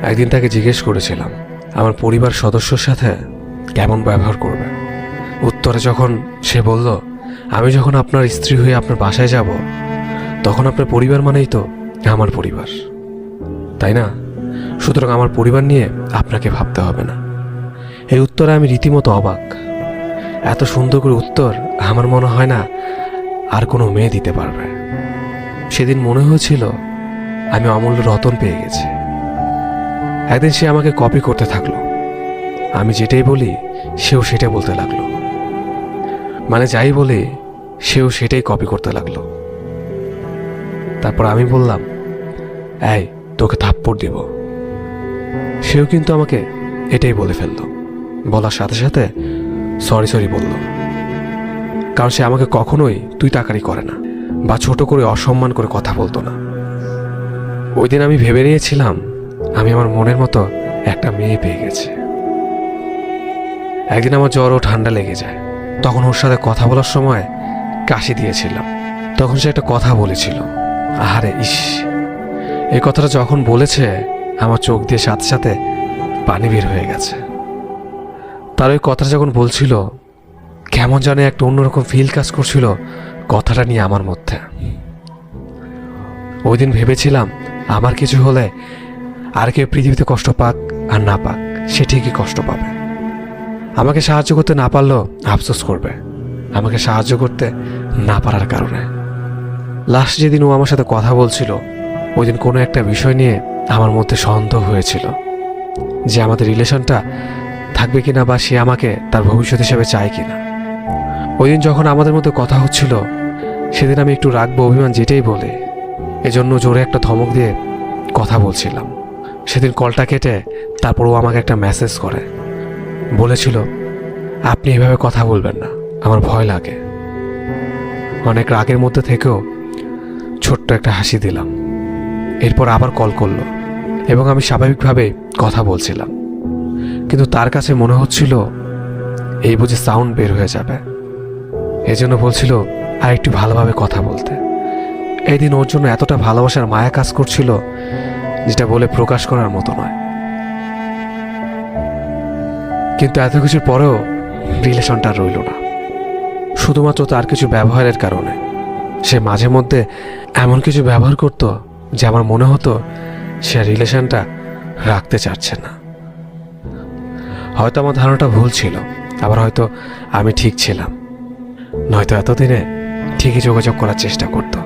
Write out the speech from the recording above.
একদিন তাকে জিজ্ঞেস করেছিলাম আমার পরিবার সদস্যর সাথে কেমন ব্যবহার করবে। উত্তরে যখন সে বলল, আমি যখন আপনার স্ত্রী হয়ে আপনার বাসায় যাব, তখন আপনার পরিবার মানেই তো আমার পরিবার, তাই না? সুতরাং আমার পরিবার নিয়ে আপনাকে ভাবতে হবে না। এই উত্তরে আমি রীতিমতো অবাক। এত সুন্দর করে উত্তর আমার মনে হয় না আর কোনো মেয়ে দিতে পারবে। সেদিন মনে হয়েছিল আমি অমূল্য রতন পেয়ে গেছি। একদিন সে আমাকে কপি করতে থাকলো। আমি যেটাই বলি সেও সেটাই বলতে লাগলো, মানে যাই বলি সেও সেটাই কপি করতে লাগলো। তারপর আমি বললাম, এই তোকে থাপ্পড় দিব। সেও কিন্তু আমাকে এটাই বলে ফেললো। বলার সাথে সাথে সরি সরি বলল, কারণ সে আমাকে কখনোই তুই তাকারি করে না বা ছোট করে অসম্মান করে কথা বলতো না। ওই দিন আমি ভেবে নিয়েছিলাম আমি আমার মনের মতো একটা মেয়ে পেয়ে গেছি। একদিন আমার জ্বর ও ঠান্ডা লেগে যায়। তখন ওর সাথে কথা বলার সময় কাশি দিয়েছিলাম। তখন সে একটা কথা বলেছিল, আহারে ইস, এই কথাটা যখন বলেছে আমার চোখ দিয়ে সাথে সাথে পানি বের হয়ে গেছে। তার ওই কথাটা যখন বলছিল কেমন জানে একটা অন্যরকম ফিল কাজ করছিল কথাটা নিয়ে আমার মধ্যে। ওই দিন ভেবেছিলাম আমার কিছু হলে আর কেউ পৃথিবীতে কষ্ট পাক আর না পাক, সে ঠিকই কষ্ট পাবে। আমাকে সাহায্য করতে না পারলেও আফসোস করবে আমাকে সাহায্য করতে না পারার কারণে। লাস্ট যেদিন ও আমার সাথে কথা বলছিল, ওই দিন কোনো একটা বিষয় নিয়ে আমার মধ্যে সন্দেহ হয়েছিল যে আমাদের রিলেশনটা থাকবে কিনা বা সে আমাকে তার ভবিষ্যৎ হিসেবে চায় কিনা। ওই দিন যখন আমাদের মধ্যে কথা হচ্ছিল, সেদিন আমি একটু রাখবো অভিমান যেটাই বলে, এজন্য জোরে একটা ধমক দিয়ে কথা বলছিলাম। সেদিন কলটা কেটে তারপর ও আমাকে একটা মেসেজ করে বলেছিল, আপনি এভাবে কথা বলবেন না, আমার ভয় লাগে। অনেক রাগের মধ্যে থেকেও ছোট্ট একটা হাসি দিলাম। এরপর আবার কল করলো এবং আমি স্বাভাবিকভাবে কথা বলছিলাম, কিন্তু তার কাছে মনে হচ্ছিল এই বুঝে সাউন্ড বের হয়ে যাবে। এজন্য বলছিল আর একটু ভালোভাবে কথা বলতে। এই দিন ওর জন্য এতটা ভালোবাসার মায়া কাজ করছিল যেটা বলে প্রকাশ করার মতো নয়। কিন্তু এত কিছুর পরেও রিলেশনটা রইল না, শুধুমাত্র তার কিছু ব্যবহারের কারণে। সে মাঝে মধ্যে এমন কিছু ব্যবহার করতো যে আমার মনে হতো সে রিলেশনটা রাখতে চাচ্ছে না। হয়তো আমার ধারণাটা ভুল ছিল, আবার হয়তো আমি ঠিক ছিলাম, নয়তো এতদিনে ঠিকই যোগাযোগ করার চেষ্টা করতো।